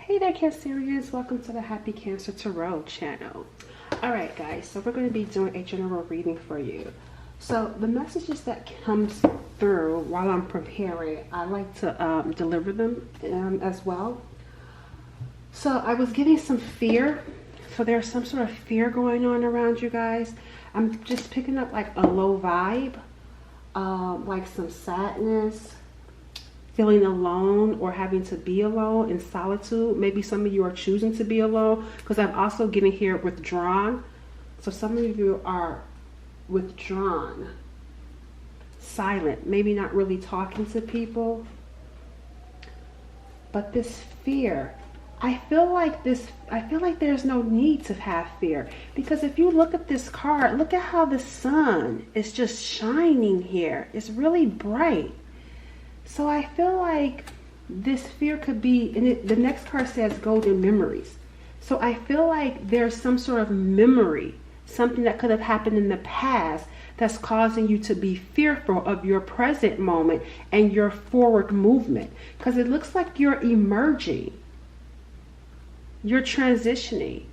Hey there, Cancerians. Welcome to the Happy Cancer Tarot channel. Alright guys, so we're going to be doing a general reading for you. So the messages that comes through while I'm preparing, I like to deliver them as well. So I was getting some fear. So there's some sort of fear going on around you guys. I'm just picking up like a low vibe, like some sadness, feeling alone or having to be alone in solitude. Maybe some of you are choosing to be alone, because I'm also getting here withdrawn. So some of you are withdrawn, silent, maybe not really talking to people. But this fear, I feel like there's no need to have fear, because if you look at this card, look at how the sun is just shining here. It's really bright. So I feel like this fear could be, and the next card says golden memories. So I feel like there's some sort of memory, something that could have happened in the past that's causing you to be fearful of your present moment and your forward movement. Because it looks like you're emerging. You're transitioning.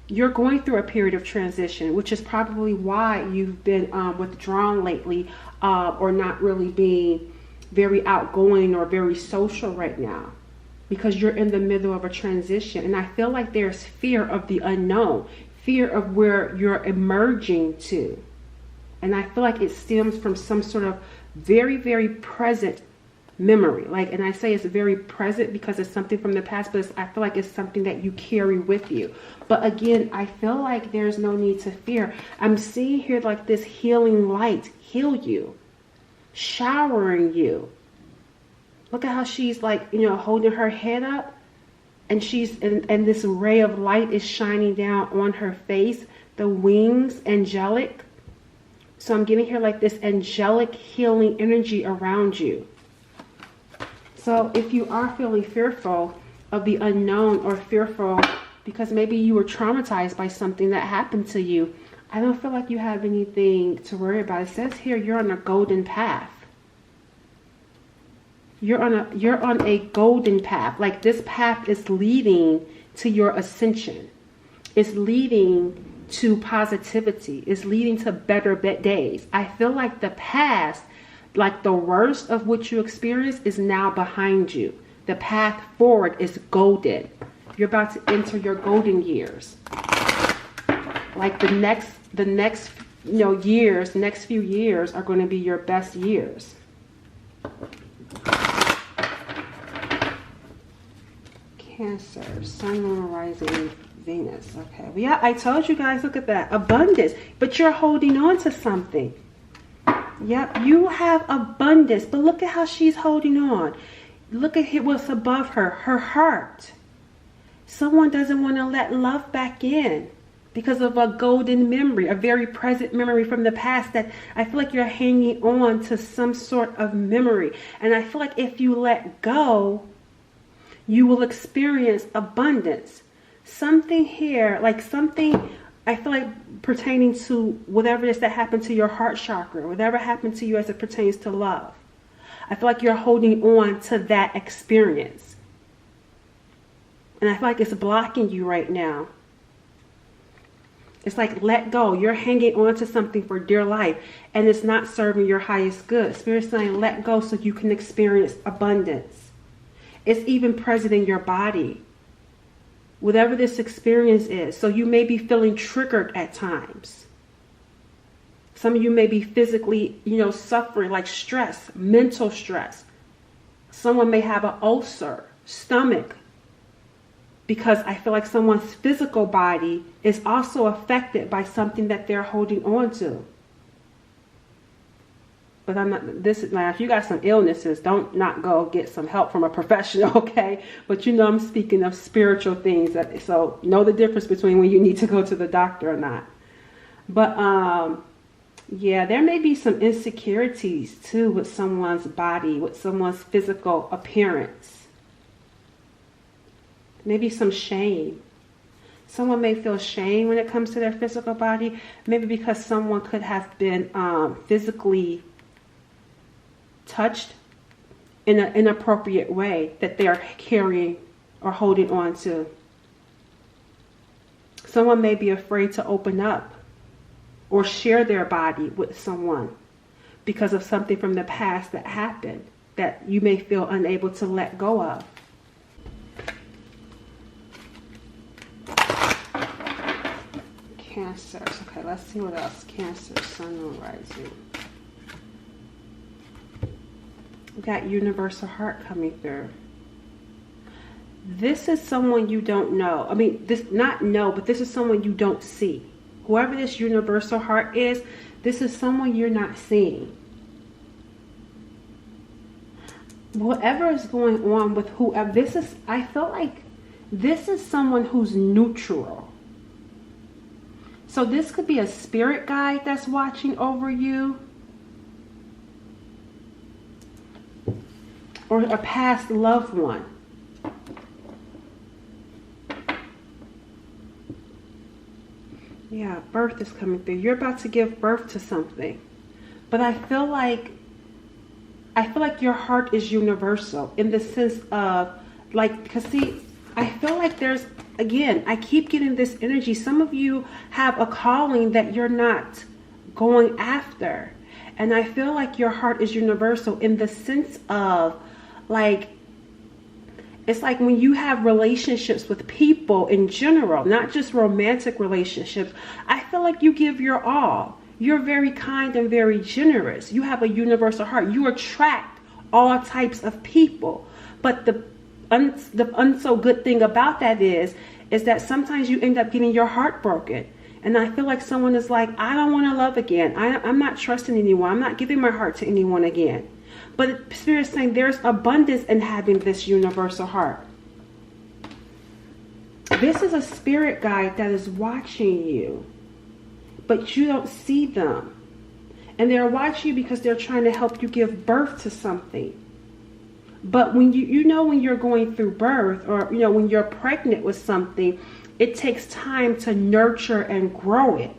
You're going through a period of transition, which is probably why you've been withdrawn lately, or not really being very outgoing or very social right now, because you're in the middle of a transition. And I feel like there's fear of the unknown, fear of where you're emerging to. And I feel like it stems from some sort of very, very present memory. And I say it's very present because it's something from the past, but I feel like it's something that you carry with you. But again, I feel like there's no need to fear. I'm seeing here like this healing light heal you, showering you. Look at how she's holding her head up, and and this ray of light is shining down on her face, the wings, angelic. So I'm getting here like this angelic healing energy around you. So if you are feeling fearful of the unknown, or fearful because maybe you were traumatized by something that happened to you, I don't feel like you have anything to worry about. It says here you're on a golden path. You're on a golden path. Like this path is leading to your ascension. It's leading to positivity. It's leading to better days. I feel like the past, like the worst of what you experienced, is now behind you. The path forward is golden. You're about to enter your golden years. Like the next years, the next few years are going to be your best years. Cancer, Sun, Moon, Rising, Venus. Okay, well, yeah, I told you guys, look at that, abundance. But you're holding on to something. Yep, you have abundance, but look at how she's holding on. Look at what's above her, her heart. Someone doesn't want to let love back in because of a golden memory, a very present memory from the past, that I feel like you're hanging on to some sort of memory. And I feel like if you let go, you will experience abundance. Something here, like something, I feel like pertaining to whatever it is that happened to your heart chakra, whatever happened to you as it pertains to love. I feel like you're holding on to that experience. And I feel like it's blocking you right now. It's like, let go. You're hanging on to something for dear life, and it's not serving your highest good. Spirit's saying, let go so you can experience abundance. It's even present in your body, whatever this experience is. So you may be feeling triggered at times. Some of you may be physically, suffering, like stress, mental stress. Someone may have an ulcer, stomach, because I feel like someone's physical body is also affected by something that they're holding on to. But I'm not, now if you got some illnesses, don't not go get some help from a professional, okay? But I'm speaking of spiritual things, so know the difference between when you need to go to the doctor or not. But yeah, there may be some insecurities too with someone's body, with someone's physical appearance. Maybe some shame. Someone may feel shame when it comes to their physical body, maybe because someone could have been physically touched in an inappropriate way that they are carrying or holding on to. Someone may be afraid to open up or share their body with someone because of something from the past that happened that you may feel unable to let go of. Cancer. Okay, let's see what else. Cancer, Sun, Moon, Rising. We got universal heart coming through. This is someone you don't know. I mean, this not know, but this is someone you don't see. Whoever this universal heart is, this is someone you're not seeing. Whatever is going on with whoever, this is, I feel like this is someone who's neutral. So this could be a spirit guide that's watching over you, or a past loved one. Yeah, birth is coming through. You're about to give birth to something. But I feel like your heart is universal in the sense of, like, because see, I feel like there's, again, I keep getting this energy. Some of you have a calling that you're not going after. And I feel like your heart is universal in the sense of, like, it's like when you have relationships with people in general, not just romantic relationships, I feel like you give your all. You're very kind and very generous. You have a universal heart. You attract all types of people. But the unso good thing about that is that sometimes you end up getting your heart broken. And I feel like someone is like, I don't want to love again. I'm not trusting anyone. I'm not giving my heart to anyone again. But Spirit's saying there's abundance in having this universal heart. This is a spirit guide that is watching you, but you don't see them. And they're watching you because they're trying to help you give birth to something. But when when you're going through birth, or when you're pregnant with something, it takes time to nurture and grow it.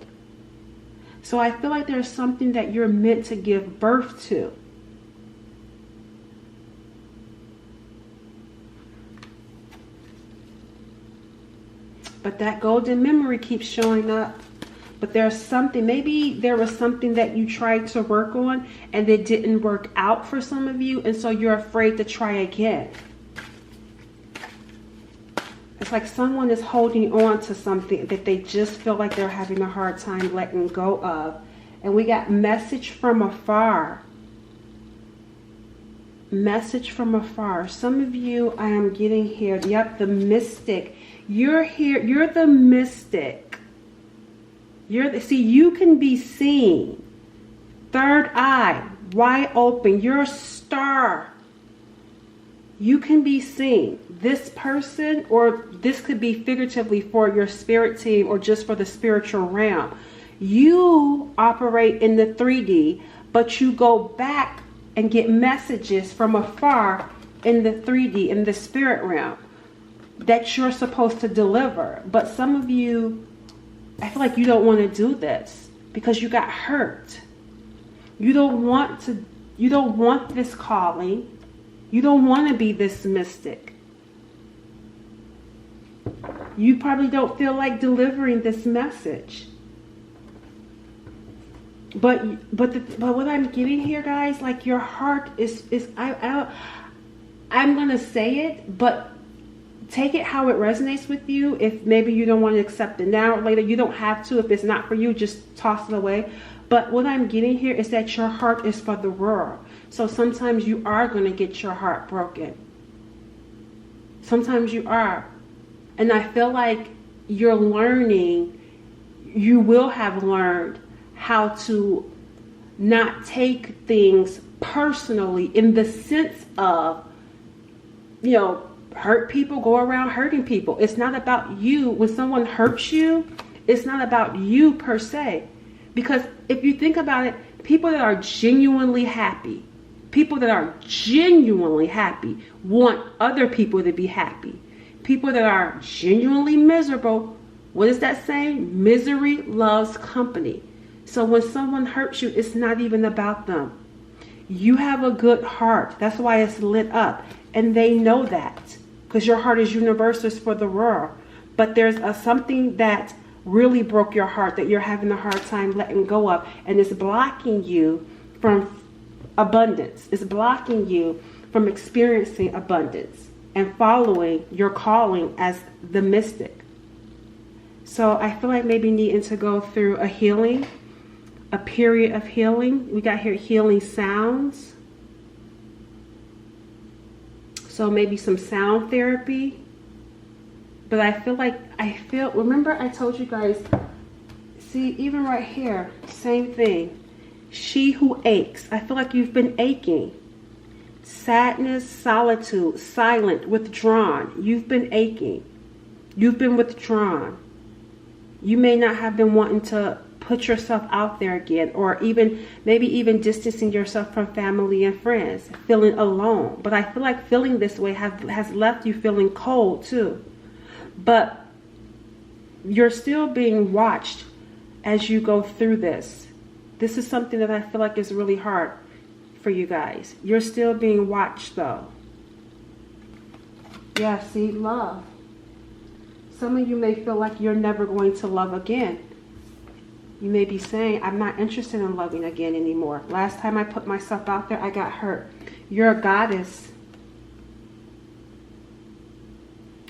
So I feel like there's something that you're meant to give birth to. But that golden memory keeps showing up. But there's something, maybe there was something that you tried to work on and it didn't work out for some of you. And so you're afraid to try again. It's like someone is holding on to something that they just feel like they're having a hard time letting go of. And we got message from afar. Message from afar. Some of you, I am getting here. Yep, the mystic. You're here. You're the mystic. See, you can be seen. Third eye, wide open. You're a star. You can be seen. This person, or this could be figuratively for your spirit team or just for the spiritual realm. You operate in the 3D, but you go back and get messages from afar in the 3D, in the spirit realm, that you're supposed to deliver. But some of you, I feel like you don't want to do this because you got hurt. You don't want this calling. You don't want to be this mystic. You probably don't feel like delivering this message. But what I'm getting here, guys, like your heart is I'm gonna say it, but take it how it resonates with you. If maybe you don't want to accept it now or later, you don't have to. If it's not for you, just toss it away. But what I'm getting here is that your heart is for the world. So sometimes you are going to get your heart broken. Sometimes you are. And I feel like you're learning, you will have learned how to not take things personally in the sense of, hurt people, go around hurting people. It's not about you. When someone hurts you, it's not about you per se. Because if you think about it, people that are genuinely happy, want other people to be happy. People that are genuinely miserable, what is that saying? Misery loves company. So when someone hurts you, it's not even about them. You have a good heart. That's why it's lit up. And they know that. because your heart is universal, it's for the world. But there's something that really broke your heart that you're having a hard time letting go of, and it's blocking you from abundance. It's blocking you from experiencing abundance and following your calling as the mystic. So I feel like maybe needing to go through a healing, a period of healing. We got here healing sounds. So maybe some sound therapy. But I feel, remember I told you guys, see, even right here, same thing. She who aches. I feel like you've been aching. Sadness, solitude, silent, withdrawn. You've been aching. You've been withdrawn. You may not have been wanting to put yourself out there again, or maybe even distancing yourself from family and friends, feeling alone. But I feel like feeling this way has left you feeling cold too. But you're still being watched as you go through this. This is something that I feel like is really hard for you guys. You're still being watched though. Yeah, see, love. Some of you may feel like you're never going to love again. You may be saying, I'm not interested in loving again anymore. Last time I put myself out there, I got hurt. You're a goddess.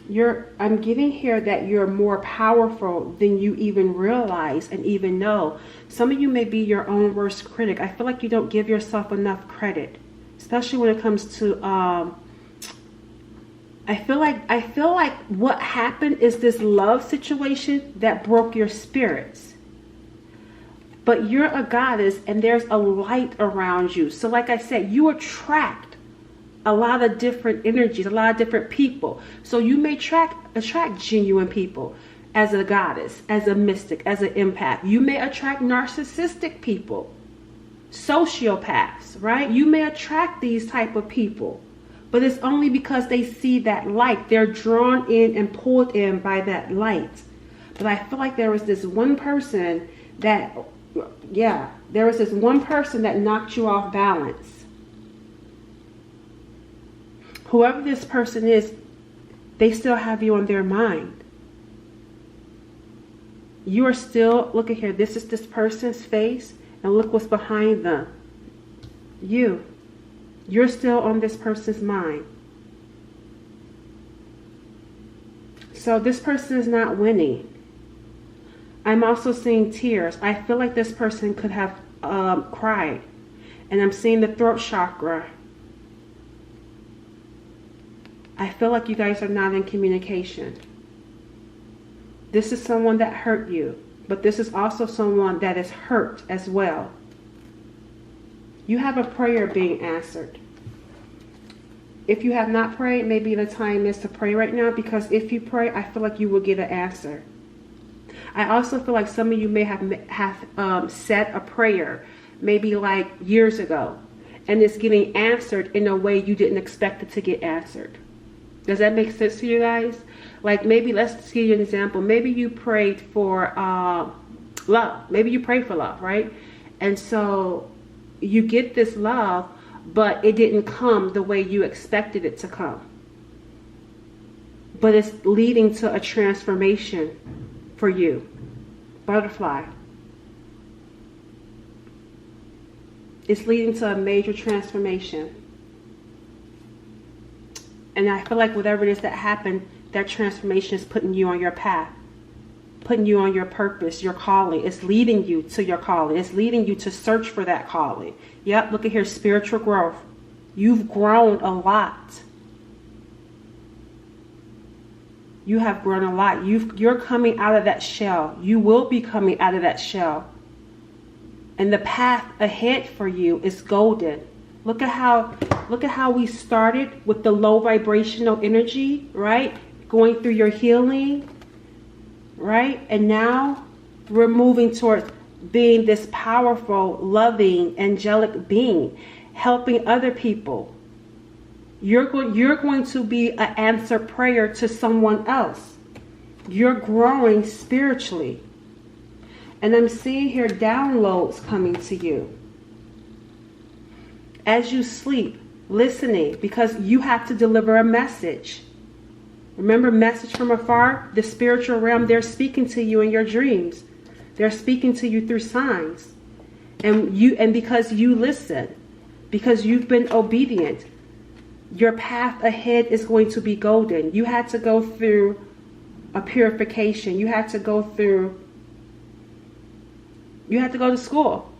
I'm getting here that you're more powerful than you even realize and even know. Some of you may be your own worst critic. I feel like you don't give yourself enough credit, especially when it comes to, I feel like what happened is this love situation that broke your spirits. But you're a goddess and there's a light around you. So like I said, you attract a lot of different energies, a lot of different people. So you may attract genuine people as a goddess, as a mystic, as an empath. You may attract narcissistic people, sociopaths, right? You may attract these type of people, but it's only because they see that light. They're drawn in and pulled in by that light. But I feel like there was this one person that, there was this one person that knocked you off balance. Whoever this person is, they still have you on their mind. You are still, look at here, this is this person's face, and look what's behind them. You're still on this person's mind. So this person is not winning. I'm also seeing tears. I feel like this person could have cried. And I'm seeing the throat chakra. I feel like you guys are not in communication. This is someone that hurt you, but this is also someone that is hurt as well. You have a prayer being answered. If you have not prayed, maybe the time is to pray right now, because if you pray, I feel like you will get an answer. I also feel like some of you may have said a prayer, maybe like years ago, and it's getting answered in a way you didn't expect it to get answered. Does that make sense to you guys? Like maybe, let's give you an example. Maybe you prayed for love. Maybe you prayed for love, right? And so you get this love, but it didn't come the way you expected it to come. But it's leading to a transformation for you. Butterfly. It's leading to a major transformation. And I feel like whatever it is that happened, that transformation is putting you on your path, putting you on your purpose, your calling. It's leading you to your calling. It's leading you to search for that calling. Yep, look at here, spiritual growth. You've grown a lot. You have grown a lot. You're coming out of that shell. You will be coming out of that shell. And the path ahead for you is golden. Look at how we started with the low vibrational energy, right? Going through your healing, right? And now we're moving towards being this powerful, loving, angelic being, helping other people. You're going to be an answer prayer to someone else. You're growing spiritually. And I'm seeing here downloads coming to you. As you sleep, listening, because you have to deliver a message. Remember, message from afar, the spiritual realm, they're speaking to you in your dreams. They're speaking to you through signs. And because you listen, because you've been obedient, your path ahead is going to be golden. You had to go through a purification. You had to go to school.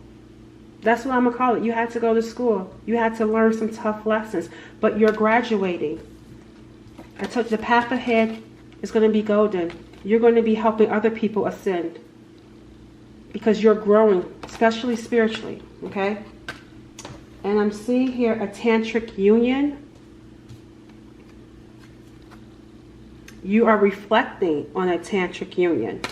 That's what I'm going to call it. You had to go to school. You had to learn some tough lessons. But you're graduating. I told you the path ahead is going to be golden. You're going to be helping other people ascend. Because you're growing, especially spiritually. Okay? And I'm seeing here a tantric union. You are reflecting on a tantric union.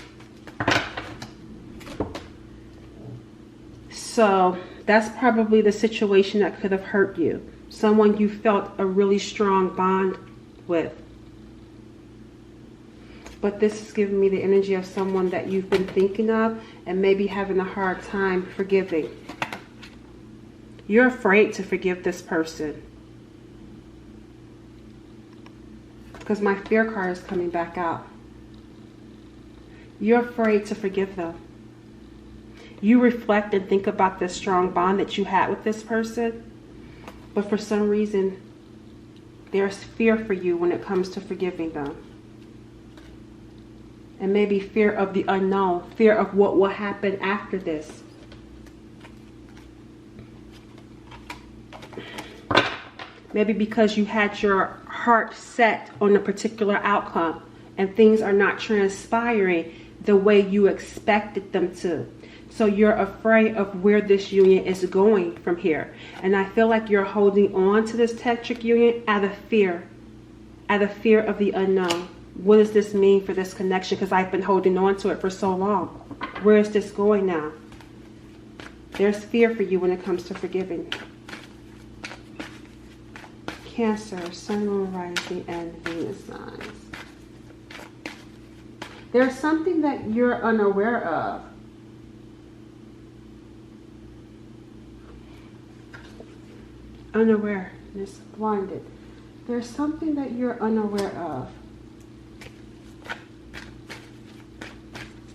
So that's probably the situation that could have hurt you. Someone you felt a really strong bond with. But this is giving me the energy of someone that you've been thinking of and maybe having a hard time forgiving. You're afraid to forgive this person. Because my fear card is coming back out. You're afraid to forgive them. You reflect and think about the strong bond that you had with this person. But for some reason, there's fear for you when it comes to forgiving them. And maybe fear of the unknown. Fear of what will happen after this. Maybe because you had your heart set on a particular outcome and things are not transpiring the way you expected them to. So you're afraid of where this union is going from here. And I feel like you're holding on to this tantric union out of fear of the unknown. What does this mean for this connection? Because I've been holding on to it for so long. Where is this going now? There's fear for you when it comes to forgiving. Cancer, Sun, Moon, Rising, and Venus signs. There's something that you're unaware of. Unawareness, blinded. There's something that you're unaware of.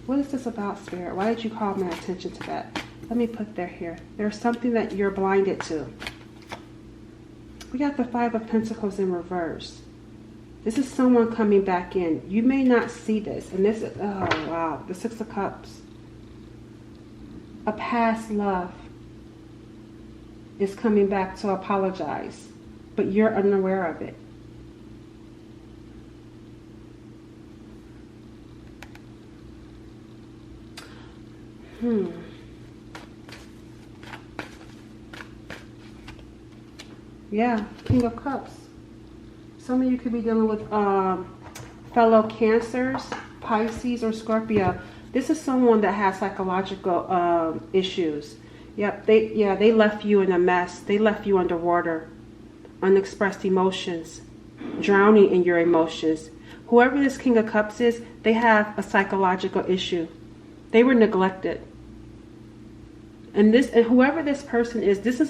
What is this about, Spirit? Why did you call my attention to that? Let me put that here. There's something that you're blinded to. We got the Five of Pentacles in reverse. This is someone coming back in. You may not see this. And this is, oh wow, the Six of Cups. A past love is coming back to apologize. But you're unaware of it. Yeah, King of Cups. Some of you could be dealing with fellow Cancers, Pisces, or Scorpio. This is someone that has psychological issues. Yep, they left you in a mess. They left you underwater. Unexpressed emotions. Drowning in your emotions. Whoever this King of Cups is, they have a psychological issue. They were neglected. And whoever this person is, this is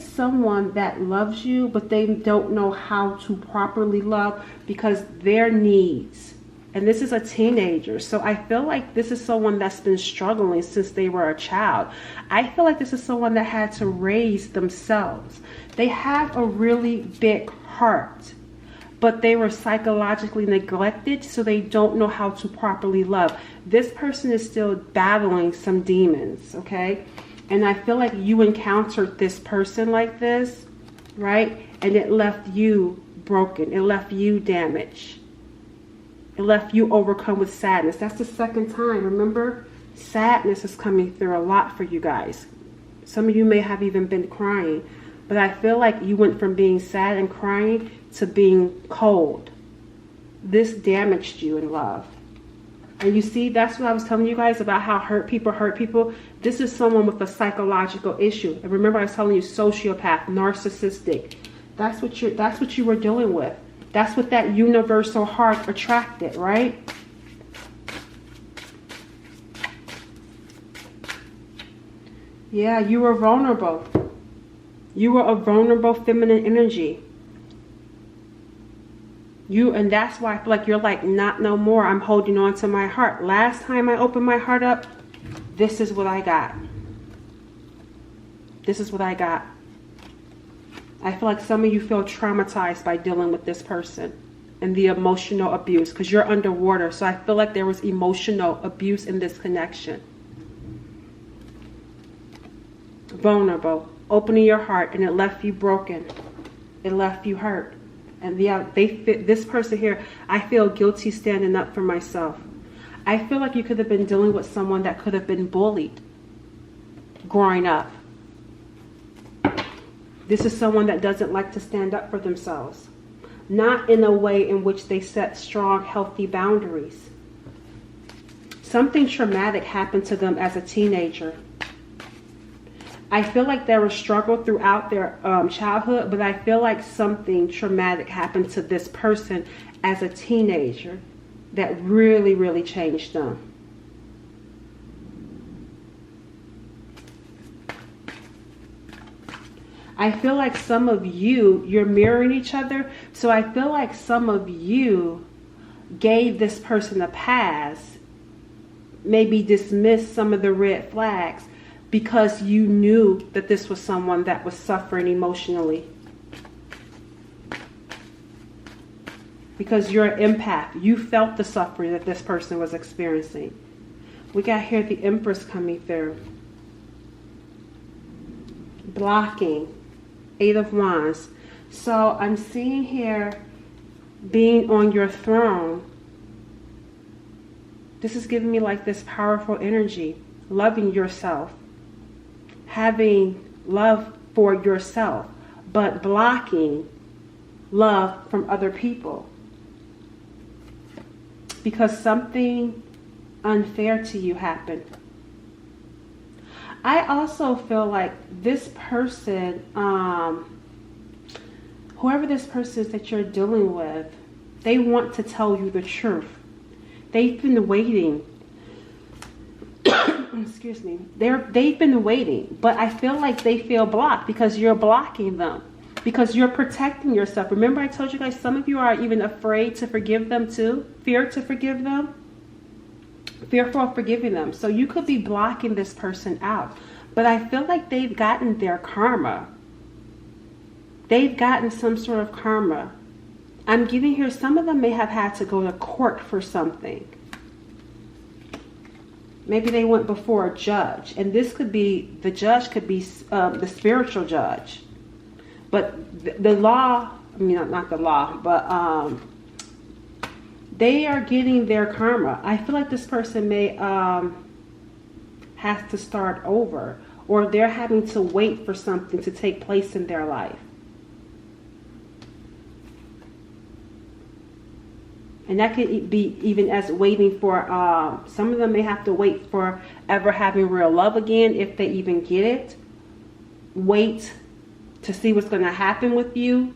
someone that loves you, but they don't know how to properly love because their needs. And this is a teenager. So I feel like this is someone that's been struggling since they were a child. I feel like this is someone that had to raise themselves. They have a really big heart, but they were psychologically neglected, so they don't know how to properly love. This person is still battling some demons, okay? And I feel like you encountered this person like this, right? And it left you broken. It left you damaged. It left you overcome with sadness. That's the second time. Remember, sadness is coming through a lot for you guys. Some of you may have even been crying. But I feel like you went from being sad and crying to being cold. This damaged you in love. And you see, that's what I was telling you guys about how hurt people. This is someone with a psychological issue. And remember, I was telling you, sociopath, narcissistic. That's what you were dealing with. That's what that universal heart attracted, right? Yeah, you were vulnerable. You were a vulnerable feminine energy. And that's why I feel like you're like, not no more. I'm holding on to my heart. Last time I opened my heart up, this is what I got. This is what I got. I feel like some of you feel traumatized by dealing with this person and the emotional abuse, because you're underwater. So I feel like there was emotional abuse in this connection. Vulnerable, opening your heart, and it left you broken. It left you hurt. And yeah, this person here, I feel guilty standing up for myself. I feel like you could have been dealing with someone that could have been bullied growing up. This is someone that doesn't like to stand up for themselves. Not in a way in which they set strong, healthy boundaries. Something traumatic happened to them as a teenager. I feel like there was struggle throughout their childhood, but I feel like something traumatic happened to this person as a teenager that really, really changed them. I feel like some of you, you're mirroring each other. So I feel like some of you gave this person a pass, maybe dismissed some of the red flags, because you knew that this was someone that was suffering emotionally. Because you're an empath. You felt the suffering that this person was experiencing. We got here the Empress coming through. Blocking. 8 of Wands. So I'm seeing here being on your throne. This is giving me like this powerful energy. Loving yourself. Having love for yourself. But blocking love from other people. Because something unfair to you happened. I also feel like this person, whoever this person is that you're dealing with, they want to tell you the truth. They've been waiting. Excuse me. They've been waiting, but I feel like they feel blocked because you're blocking them. Because you're protecting yourself. Remember I told you guys, some of you are even afraid to forgive them too. Fear to forgive them. Fearful of forgiving them. So you could be blocking this person out. But I feel like they've gotten their karma. They've gotten some sort of karma. I'm getting here, some of them may have had to go to court for something. Maybe they went before a judge. And this could be, the judge could be the spiritual judge. But the law, I mean, not the law, but they are getting their karma. I feel like this person may have to start over, or they're having to wait for something to take place in their life. And that could be even as waiting for, some of them may have to wait for ever having real love again, if they even get it. Wait to see what's going to happen with you.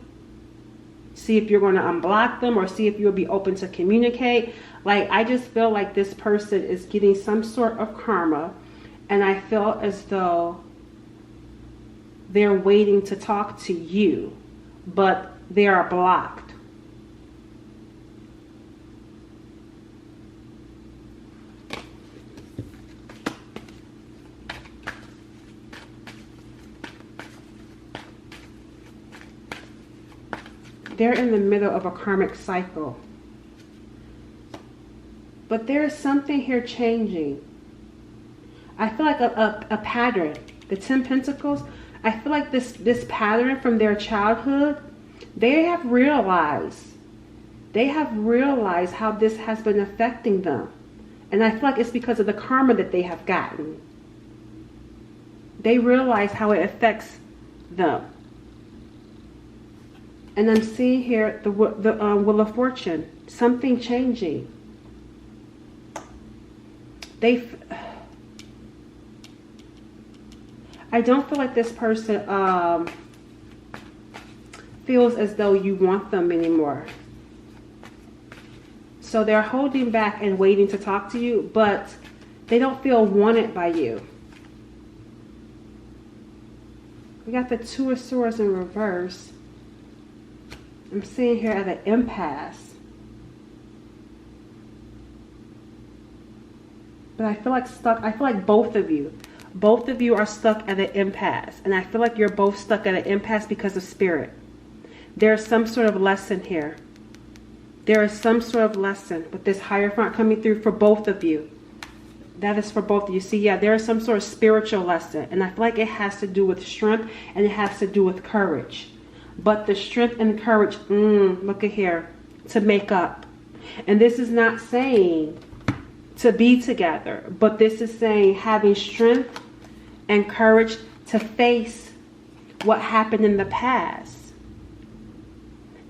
See if you're going to unblock them, or see if you'll be open to communicate. Like, I just feel like this person is getting some sort of karma. And I feel as though they're waiting to talk to you, but they are blocked. They're in the middle of a karmic cycle. But there is something here changing. I feel like a pattern. The 10 Pentacles. I feel like this pattern from their childhood, they have realized how this has been affecting them. And I feel like it's because of the karma that they have gotten. They realize how it affects them. And I'm seeing here the Wheel of Fortune. Something changing. I don't feel like this person feels as though you want them anymore. So they're holding back and waiting to talk to you, but they don't feel wanted by you. We got the Two of Swords in reverse. I'm seeing here at an impasse. But I feel like stuck. I feel like both of you are stuck at an impasse. And I feel like you're both stuck at an impasse because of spirit. There's some sort of lesson here. There is some sort of lesson with this Hierophant coming through for both of you. That is for both of you. See, yeah, there is some sort of spiritual lesson. And I feel like it has to do with strength and it has to do with courage. But the strength and courage, look at here, to make up. And this is not saying to be together, but this is saying having strength and courage to face what happened in the past.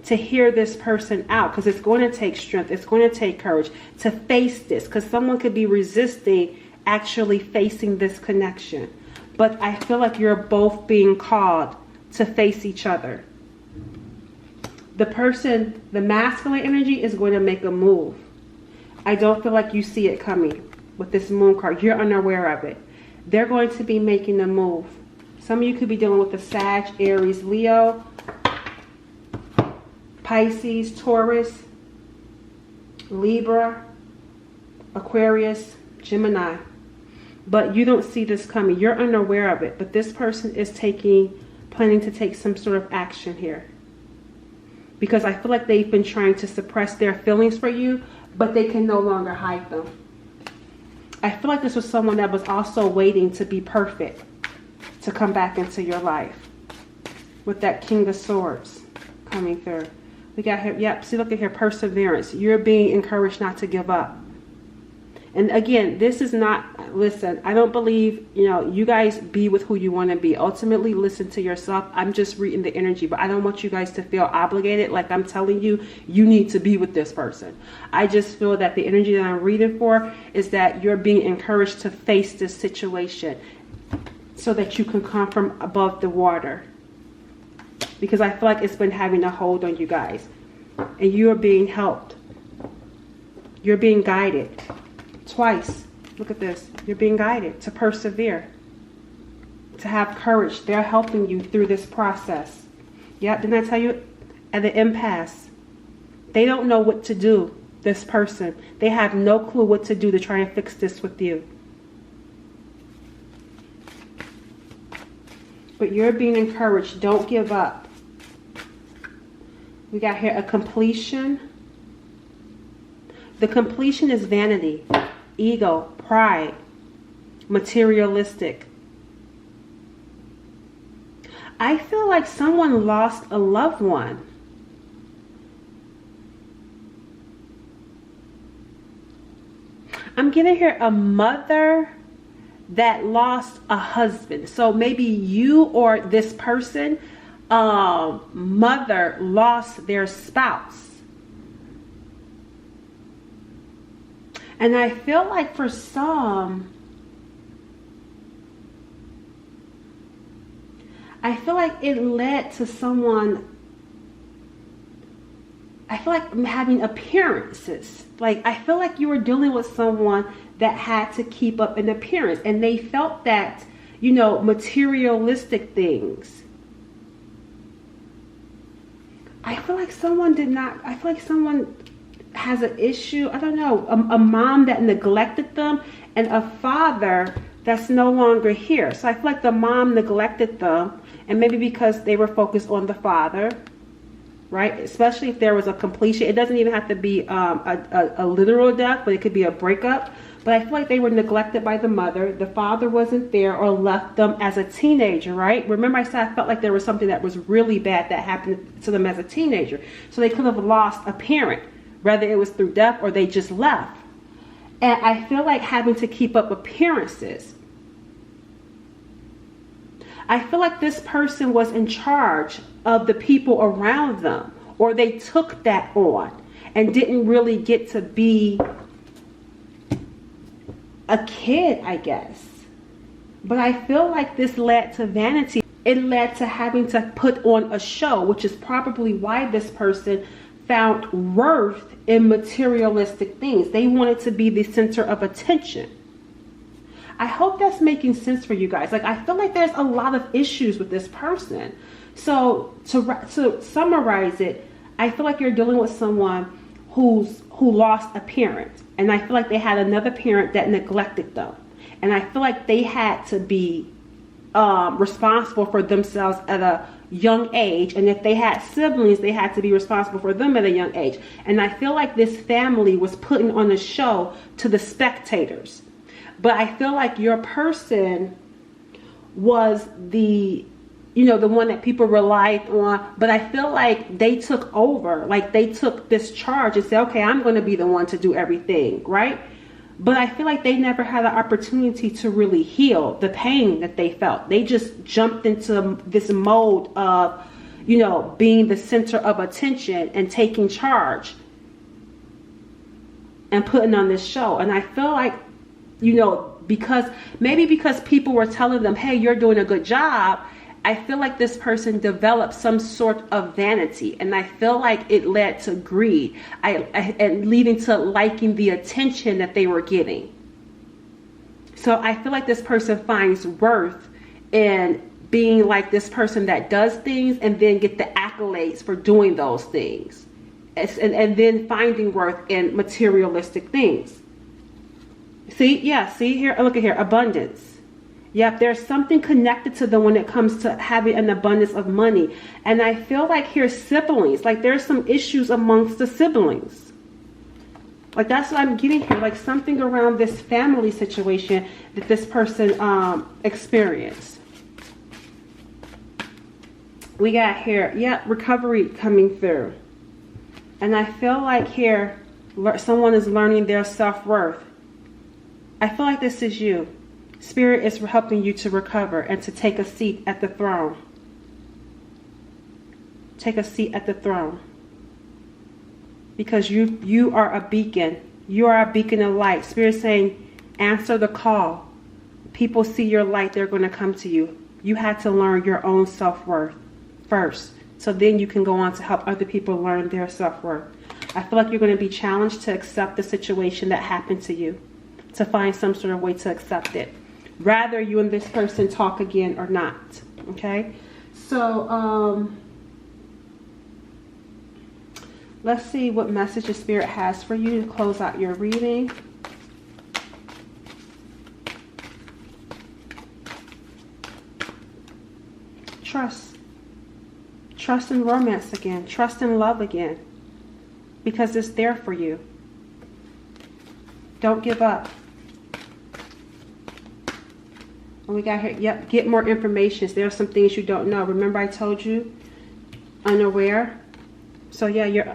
To hear this person out, because it's going to take strength, it's going to take courage to face this, because someone could be resisting actually facing this connection. But I feel like you're both being called to face each other. The person, the masculine energy, is going to make a move. I don't feel like you see it coming with this Moon card. You're unaware of it. They're going to be making a move. Some of you could be dealing with the Sag, Aries, Leo, Pisces, Taurus, Libra, Aquarius, Gemini. But you don't see this coming. You're unaware of it. But this person is planning to take some sort of action here. Because I feel like they've been trying to suppress their feelings for you, but they can no longer hide them. I feel like this was someone that was also waiting to be perfect, to come back into your life. With that King of Swords coming through. We got here, yep, see, look at here, perseverance. You're being encouraged not to give up. And again, this is not, listen, I don't believe, you guys be with who you want to be. Ultimately, listen to yourself. I'm just reading the energy, but I don't want you guys to feel obligated. Like I'm telling you, you need to be with this person. I just feel that the energy that I'm reading for is that you're being encouraged to face this situation so that you can come from above the water. Because I feel like it's been having a hold on you guys. And you are being helped. You're being guided. Twice. Look at this. You're being guided to persevere. To have courage. They're helping you through this process. Yeah, didn't I tell you? At the impasse. They don't know what to do, this person. They have no clue what to do to try and fix this with you. But you're being encouraged. Don't give up. We got here a completion. The completion is vanity, ego, pride, materialistic. I feel like someone lost a loved one. I'm getting here a mother that lost a husband. So maybe you or this person, mother lost their spouse. And I feel like for some, I feel like it led to someone, I feel like having appearances. Like I feel like you were dealing with someone that had to keep up an appearance. And they felt that, materialistic things. I feel like someone has an issue. I don't know. A mom that neglected them and a father that's no longer here. So I feel like the mom neglected them. And maybe because they were focused on the father. Right? Especially if there was a completion. It doesn't even have to be a literal death, but it could be a breakup. But I feel like they were neglected by the mother. The father wasn't there or left them as a teenager, right? Remember I said I felt like there was something that was really bad that happened to them as a teenager. So they could have lost a parent, whether it was through death or they just left. And I feel like having to keep up appearances. I feel like this person was in charge of the people around them, or they took that on and didn't really get to be a kid, I guess. But I feel like this led to vanity. It led to having to put on a show, which is probably why this person found worth in materialistic things. They wanted to be the center of attention. I hope that's making sense for you guys. Like, I feel like there's a lot of issues with this person. So to summarize it, I feel like you're dealing with someone who lost a parent, and I feel like they had another parent that neglected them, and I feel like they had to be responsible for themselves at a young age, and if they had siblings, they had to be responsible for them at a young age. And I feel like this family was putting on a show to the spectators, but I feel like your person was the one that people relied on. But I feel like they took over, like they took this charge and said, okay, I'm going to be the one to do everything, right? But I feel like they never had an opportunity to really heal the pain that they felt. They just jumped into this mode of, being the center of attention and taking charge and putting on this show. And I feel like, because people were telling them, hey, you're doing a good job, I feel like this person developed some sort of vanity, and I feel like it led to greed, and leading to liking the attention that they were getting. So I feel like this person finds worth in being like this person that does things and then get the accolades for doing those things, and then finding worth in materialistic things. See here, look at here, abundance. Yep, there's something connected to them when it comes to having an abundance of money. And I feel like here's siblings. Like there's some issues amongst the siblings. Like that's what I'm getting here. Like something around this family situation that this person experienced. We got here, recovery coming through. And I feel like here, someone is learning their self-worth. I feel like this is you. Spirit is helping you to recover and to take a seat at the throne. Take a seat at the throne. Because you are a beacon. You are a beacon of light. Spirit is saying, answer the call. People see your light, they're going to come to you. You had to learn your own self-worth first. So then you can go on to help other people learn their self-worth. I feel like you're going to be challenged to accept the situation that happened to you. To find some sort of way to accept it. Rather you and this person talk again or not. Okay, so let's see what message the Spirit has for you to close out your reading. Trust in romance again. Trust in love again, because it's there for you. Don't give up. And we got here, get more information. There are some things you don't know. Remember I told you, unaware. So yeah, you're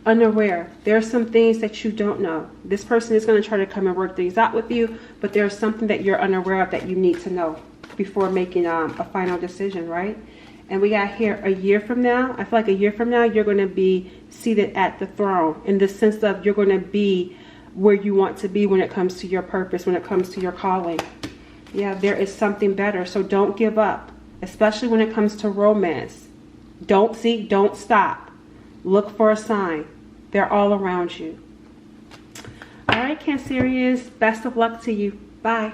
unaware. There are some things that you don't know. This person is going to try to come and work things out with you, but there's something that you're unaware of that you need to know before making a final decision, right? And we got here, a year from now. I feel like a year from now, you're going to be seated at the throne, in the sense of you're going to be where you want to be when it comes to your purpose, when it comes to your calling. Yeah, there is something better. So don't give up, especially when it comes to romance. Don't stop. Look for a sign. They're all around you. All right, Cancerians, best of luck to you. Bye.